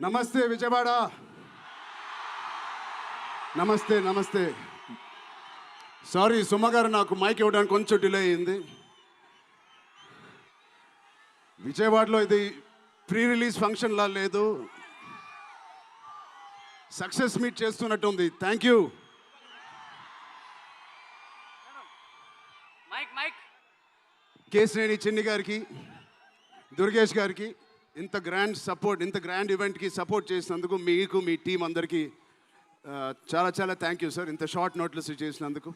నమస్తే విజయవాడ. నమస్తే నమస్తే. సారీ సుమ గారు, నాకు మైక్ ఇవ్వడానికి కొంచెం డిలే అయింది. విజయవాడలో ఇది ప్రీ రిలీజ్ ఫంక్షన్లా లేదు, సక్సెస్ మీట్ చేస్తున్నట్టు ఉంది. Thank you. కేశినేని చిన్ని గారికి, దుర్గేష్ గారికి ఇంత గ్రాండ్ సపోర్ట్, ఇంత గ్రాండ్ ఈవెంట్కి సపోర్ట్ చేసినందుకు మీకు, మీ టీం అందరికీ చాలా చాలా థ్యాంక్ యూ సార్. ఇంత షార్ట్ నోట్లెస్ చేసినందుకు.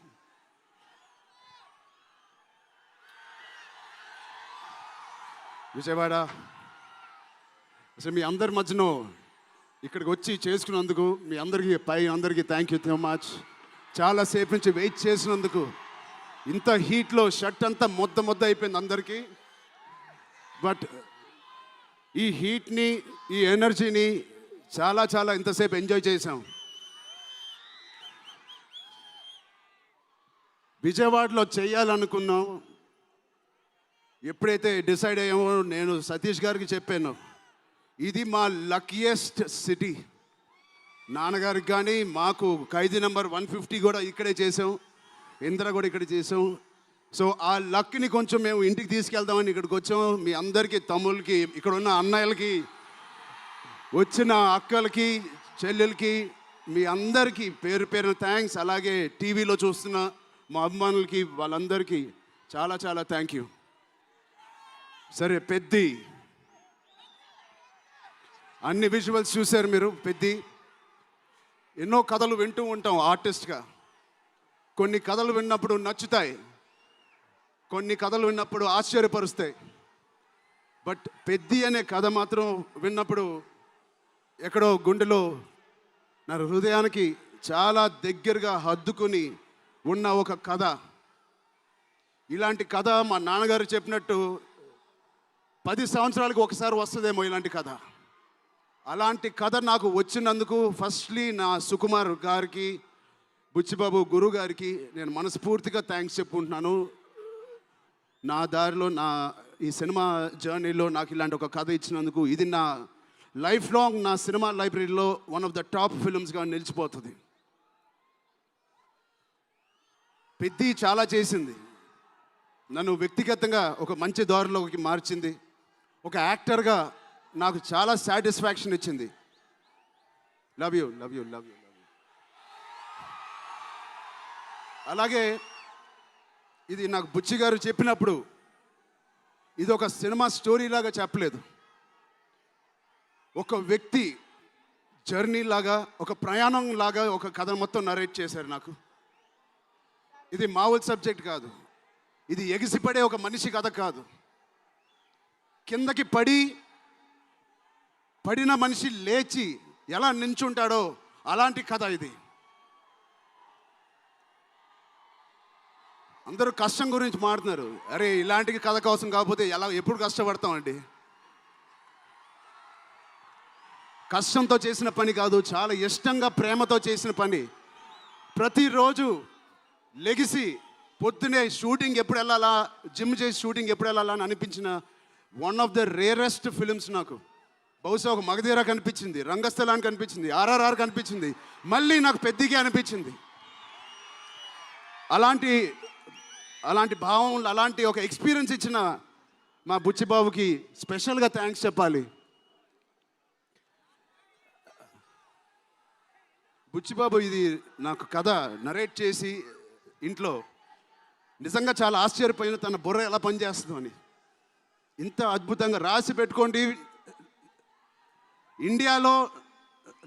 విజయవాడ అసలు మీ అందరి మధ్యలో ఇక్కడికి వచ్చి చేసుకున్నందుకు మీ అందరికీ థ్యాంక్ యూ సో మచ్. చాలాసేపు నుంచి వెయిట్ చేసినందుకు. ఇంత హీట్లో షర్ట్ అంతా మొద్ద అయిపోయింది అందరికీ. బట్ ఈ హీట్ని, ఈ ఎనర్జీని చాలా చాలా ఇంతసేపు ఎంజాయ్ చేసాం. విజయవాడలో చేయాలనుకున్నాం. ఎప్పుడైతే డిసైడ్ అయ్యామో నేను సతీష్ గారికి చెప్పాను, ఇది మా లక్కీయెస్ట్ సిటీ. నాన్నగారికి కానీ మాకు ఖైదీ నెంబర్ 150 కూడా ఇక్కడే చేసాం, ఇంద్ర కూడా ఇక్కడ చేసాం. సో ఆ లక్ని కొంచెం మేము ఇంటికి తీసుకెళ్దామని ఇక్కడికి వచ్చాం. మీ అందరికీ, తమ్ముళ్ళకి, ఇక్కడ ఉన్న అన్నయ్యలకి, వచ్చిన అక్కలకి, చెల్లెలకి, మీ అందరికీ పేరు పేరున థ్యాంక్స్. అలాగే టీవీలో చూస్తున్న మా అభిమానులకి, వాళ్ళందరికీ చాలా చాలా థ్యాంక్ యూ. సరే, పెద్ది అన్ని విజువల్స్ చూశారు మీరు. పెద్ది ఎన్నో కథలు వింటూ ఉంటాం ఆర్టిస్ట్గా. కొన్ని కథలు విన్నప్పుడు నచ్చుతాయి, కొన్ని కథలు విన్నప్పుడు ఆశ్చర్యపరుస్తాయి. బట్ పెద్ది అనే కథ మాత్రం విన్నప్పుడు ఎక్కడో గుండెలో, నా హృదయానికి చాలా దగ్గరగా హద్దుకుని ఉన్న ఒక కథ. ఇలాంటి కథ మా నాన్నగారు చెప్పినట్టు 10 సంవత్సరాలకు ఒకసారి వస్తుందేమో ఇలాంటి కథ. అలాంటి కథ నాకు వచ్చినందుకు ఫస్ట్లీ నా సుకుమార్ గారికి, బుచ్చిబాబు గురువు గారికి నేను మనస్ఫూర్తిగా థ్యాంక్స్ చెప్పుకుంటున్నాను. నా దారిలో, నా ఈ సినిమా జర్నీలో నాకు ఇలాంటి ఒక కథ ఇచ్చినందుకు. ఇది నా లైఫ్ లాంగ్, నా సినిమా లైబ్రరీలో వన్ ఆఫ్ ద టాప్ ఫిల్మ్స్గా నిలిచిపోతుంది. పెద్ది చాలా చేసింది, నన్ను వ్యక్తిగతంగా ఒక మంచి దారిలోకి మార్చింది. ఒక యాక్టర్గా నాకు చాలా సాటిస్ఫాక్షన్ ఇచ్చింది. Love you love you love you. అలాగే ఇది నాకు బుచ్చి గారు చెప్పినప్పుడు ఇది ఒక సినిమా స్టోరీ లాగా చెప్పలేదు, ఒక వ్యక్తి జర్నీ లాగా, ఒక ప్రయాణం లాగా ఒక కథ మొత్తం నరేట్ చేశారు నాకు. ఇది మామూలు సబ్జెక్ట్ కాదు, ఇది ఎగిసిపడే ఒక మనిషి కథ కాదు. కిందకి పడిన మనిషి లేచి ఎలా నించుంటాడో అలాంటి కథ ఇది. అందరూ కష్టం గురించి మాట్లాడుతున్నారు. అరే, ఇలాంటి కథ కోసం కాకపోతే ఎప్పుడు కష్టపడతామండి. కష్టంతో చేసిన పని కాదు, చాలా ఇష్టంగా, ప్రేమతో చేసిన పని. ప్రతిరోజు లెగిసి పొద్దునే షూటింగ్ ఎప్పుడు వెళ్ళాలా, జిమ్ చేసి షూటింగ్ ఎప్పుడు వెళ్ళాలా అని అనిపించిన one of the rarest films నాకు. బహుశా ఒక మగధీర కనిపించింది, రంగస్థలానికి కనిపించింది, RRR కనిపించింది, మళ్ళీ నాకు పెద్దిగా అనిపించింది. అలాంటి భావం, అలాంటి ఒక ఎక్స్పీరియన్స్ ఇచ్చిన మా బుచ్చిబాబుకి స్పెషల్గా థ్యాంక్స్ చెప్పాలి. బుచ్చిబాబు ఇది నాకు కథ నరేట్ చేసి ఇంట్లో నిజంగా చాలా ఆశ్చర్యపోయిన, తన బుర్ర ఎలా పనిచేస్తుందో అని. ఇంత అద్భుతంగా రాసి పెట్టుకోండి. ఇండియాలో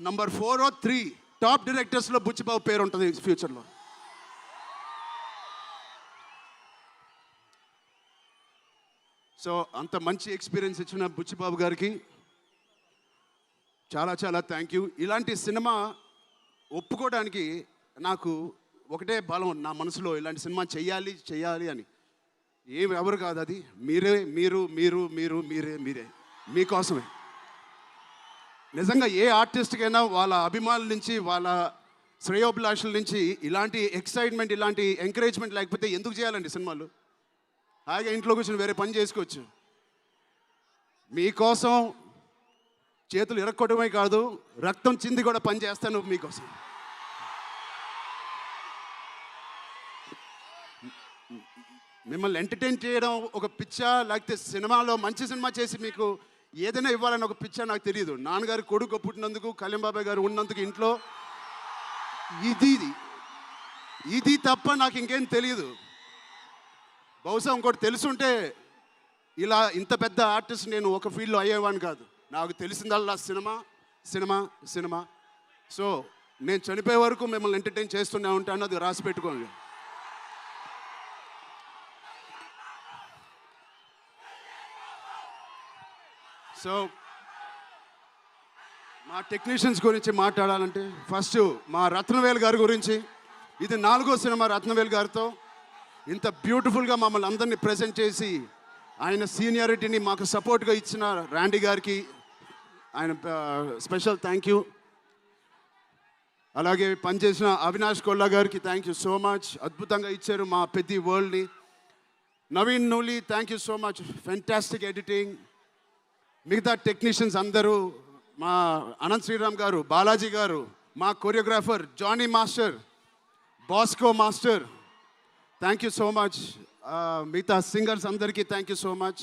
నంబర్ 4 or 3 టాప్ డైరెక్టర్స్లో బుచ్చిబాబు పేరు ఉంటుంది ఫ్యూచర్లో. సో అంత మంచి ఎక్స్పీరియన్స్ ఇచ్చిన బుచ్చిబాబు గారికి చాలా చాలా థ్యాంక్ యూ. ఇలాంటి సినిమా ఒప్పుకోవడానికి నాకు ఒకటే బలం నా మనసులో, ఇలాంటి సినిమా చెయ్యాలి అని. ఎవరు కాదు, అది మీరే మీకోసమే. నిజంగా ఏ ఆర్టిస్ట్కైనా వాళ్ళ అభిమానుల నుంచి, వాళ్ళ శ్రేయోభిలాషుల నుంచి ఇలాంటి ఎక్సైట్మెంట్, ఇలాంటి ఎంకరేజ్మెంట్ లేకపోతే ఎందుకు చేయాలండి సినిమాలు? హాయిగా ఇంట్లో కూర్చొని వేరే పని చేసుకోవచ్చు. మీకోసం చేతులు ఇరక్కొట్టడమే కాదు, రక్తం చింది కూడా పని చేస్తాను మీకోసం. మిమ్మల్ని ఎంటర్టైన్ చేయడం ఒక పిచ్చా, లేకపోతే సినిమాలో మంచి సినిమా చేసి మీకు ఏదైనా ఇవ్వాలని ఒక పిచ్చా నాకు తెలియదు. నాన్నగారి కొడుకు పుట్టినందుకు, కళ్యాణ్ బాబాయ్ గారు ఉన్నందుకు ఇంట్లో ఇది ఇది తప్ప నాకు ఇంకేం తెలియదు. బహుశా ఇంకోటి తెలుసుంటే ఇలా ఇంత పెద్ద ఆర్టిస్ట్ నేను ఒక ఫీల్డ్లో అయ్యేవాడిని కాదు. నాకు తెలిసిందల్లా సినిమా సినిమా సినిమా. సో నేను చనిపోయే వరకు మిమ్మల్ని ఎంటర్టైన్ చేస్తూనే ఉంటాను, అది రాసి పెట్టుకోండి. సో మా టెక్నీషియన్స్ గురించి మాట్లాడాలంటే ఫస్ట్ మా రత్నవేల్ గారి గురించి. ఇది 4వ సినిమా రత్నవేల్ గారితో. ఇంత బ్యూటిఫుల్గా మమ్మల్ని అందరినీ ప్రజెంట్ చేసి ఆయన సీనియారిటీని మాకు సపోర్ట్గా ఇచ్చిన ర్యాండీ గారికి ఆయన స్పెషల్ థ్యాంక్ యూ. అలాగే పనిచేసిన అవినాష్ కొల్లా గారికి థ్యాంక్ యూ సో మచ్. అద్భుతంగా ఇచ్చారు మా పెద్ద వరల్డ్ని. Naveen Nooli thank you so much, fantastic editing. మిగతా టెక్నీషియన్స్ అందరూ, మా అనంత్ శ్రీరామ్ గారు, బాలాజీ గారు, మా choreographer Johnny master, Bosco master, thank you so much. మిగతా సింగర్స్ అందరికీ థ్యాంక్ యూ సో మచ్.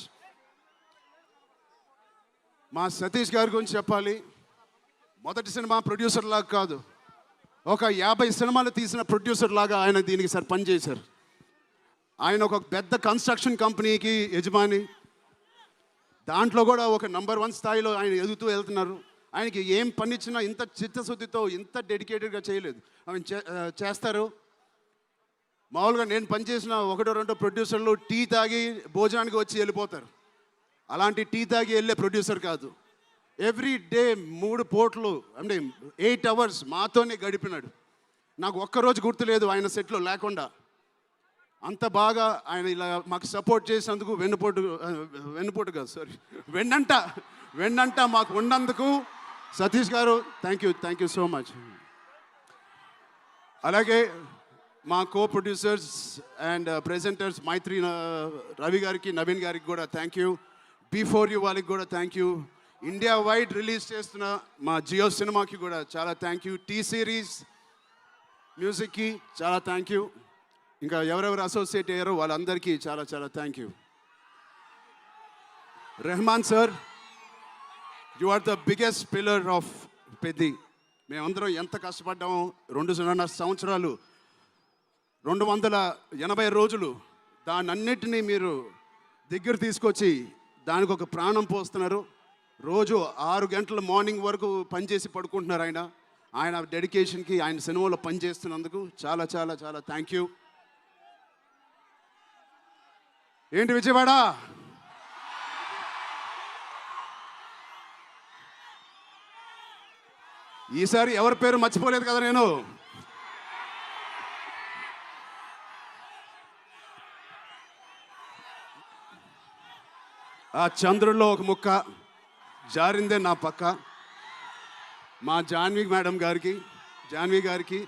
మా సతీష్ గారి గురించి చెప్పాలి. మొదటి సినిమా ప్రొడ్యూసర్ లాగా కాదు, ఒక 50 సినిమాలు తీసిన ప్రొడ్యూసర్ లాగా ఆయన దీనికి పనిచేశారు. ఆయన ఒక పెద్ద కన్స్ట్రక్షన్ కంపెనీకి యజమాని. దాంట్లో కూడా ఒక నంబర్ 1 స్థాయిలో ఆయన ఎదుగుతూ వెళ్తున్నారు. ఆయనకి ఏం పని ఇచ్చినా ఇంత చిత్తశుద్ధితో, ఇంత డెడికేటెడ్గా చేయలేదు. ఆయన చేస్తారు. మామూలుగా నేను పనిచేసిన 1-2 ప్రొడ్యూసర్లు టీ తాగి భోజనానికి వచ్చి వెళ్ళిపోతారు. అలాంటి టీ తాగి వెళ్ళే ప్రొడ్యూసర్ కాదు. ఎవ్రీ డే 3 పూటలు అంటే 8 అవర్స్ మాతోనే గడిపినాడు. నాకు ఒక్కరోజు గుర్తులేదు ఆయన సెట్లో లేకుండా. అంత బాగా ఆయన ఇలా మాకు సపోర్ట్ చేసినందుకు, వెన్నుపోటు కాదు సారీ వెన్నంట మాకు ఉన్నందుకు సతీష్ గారు థ్యాంక్ యూ సో మచ్. అలాగే మా కో ప్రొడ్యూసర్స్ అండ్ ప్రెజెంటర్స్ మైత్రి రవి గారికి, నవీన్ గారికి కూడా థ్యాంక్ యూ. B4U వాళ్ళకి కూడా thank you. India wide release చేస్తున్న మా జియో సినిమాకి కూడా చాలా థ్యాంక్ యూ. టీ సిరీస్ మ్యూజిక్కి చాలా థ్యాంక్ యూ. ఇంకా ఎవరెవరు అసోసియేట్ అయ్యారో వాళ్ళందరికీ చాలా చాలా thank you. Rahman sir, you are the biggest pillar of Peddi. మేమందరం ఎంత కష్టపడ్డామో 2.5 సంవత్సరాలు, 280 రోజులు, దాన్నన్నిటినీ మీరు దగ్గర తీసుకొచ్చి దానికి ఒక ప్రాణం పోస్తున్నారు. రోజు 6 గంటల మార్నింగ్ వరకు పనిచేసి పడుకుంటున్నారు ఆయన డెడికేషన్కి, ఆయన సినిమాలో పనిచేస్తున్నందుకు చాలా చాలా చాలా థ్యాంక్ యూ. ఏంటి విజయవాడ? ఈసారి ఎవరి పేరు మర్చిపోలేదు కదా నేను. ఆ చంద్రుల్లో ఒక ముక్క జారిందే నా పక్క. మా జాన్వి గారికి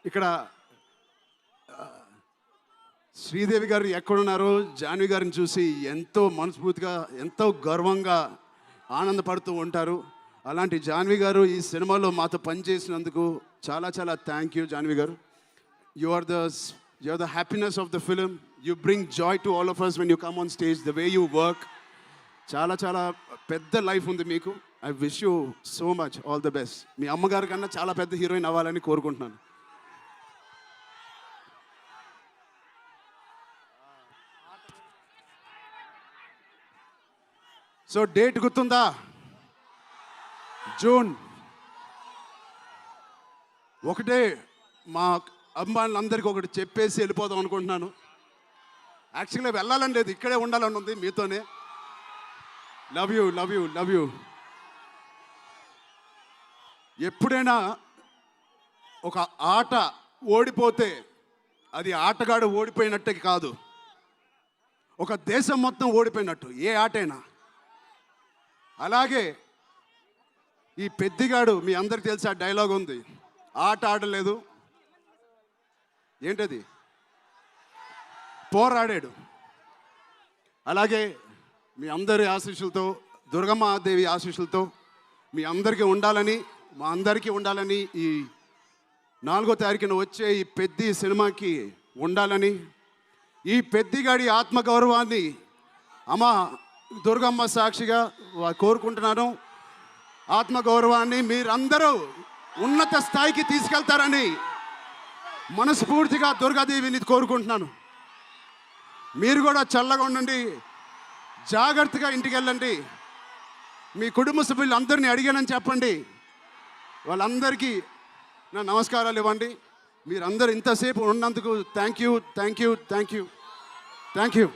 ఇక్కడ శ్రీదేవి గారు ఎక్కడున్నారో జాన్వి గారిని చూసి ఎంతో మనస్ఫూర్తిగా, ఎంతో గర్వంగా ఆనందపడుతూ ఉంటారు. అలాంటి జాన్వి గారు ఈ సినిమాలో మాతో పనిచేసినందుకు చాలా చాలా thank you Janhvi garu. You are the happiness of the film. You bring joy to all of us when you come on stage, the way you work. చాలా చాలా పెద్ద లైఫ్ ఉంది మీకు. I wish you so much all the best. మీ అమ్మగారి కన్నా చాలా పెద్ద హీరోయిన్ అవ్వాలని కోరుకుంటున్నాను. సో డేట్ గుర్తుందా? జూన్ 1. మా అమ్మాయిలందరికీ ఒకటి చెప్పేసి వెళ్ళిపోదాం అనుకుంటున్నాను. యాక్చువల్గా వెళ్ళాలని లేదు, ఇక్కడే ఉండాలని ఉంది మీతోనే. Love you. ఎప్పుడైనా ఒక ఆట ఓడిపోతే అది ఆటగాడు ఓడిపోయినట్టే కాదు, ఒక దేశం మొత్తం ఓడిపోయినట్టు ఏ ఆటైనా. అలాగే ఈ పెద్దిగాడు, మీ అందరికి తెలిసి ఆ డైలాగ్ ఉంది, ఆట ఆడలేదు, ఏంటది, పోరాడాడు. అలాగే మీ అందరి ఆశీస్సులతో, దుర్గమ్మాదేవి ఆశీస్సులతో మీ అందరికీ ఉండాలని, మా అందరికీ ఉండాలని, ఈ 4వ తారీఖున వచ్చే ఈ పెద్ది సినిమాకి ఉండాలని, ఈ పెద్దిగాడి ఆత్మగౌరవాన్ని అమ్మ దుర్గమ్మ సాక్షిగా కోరుకుంటున్నాను. ఆత్మగౌరవాన్ని మీరందరూ ఉన్నత స్థాయికి తీసుకెళ్తారని మనస్ఫూర్తిగా దుర్గాదేవిని కోరుకుంటున్నాను. మీరు కూడా చల్లగా ఉండండి, జాగ్రత్తగా ఇంటికి వెళ్ళండి. మీ కుటుంబ సభ్యులు అందరినీ అడిగానని చెప్పండి. వాళ్ళందరికీ నా నమస్కారాలు ఇవ్వండి. మీరందరూ ఇంతసేపు ఉన్నందుకు థ్యాంక్ యూ.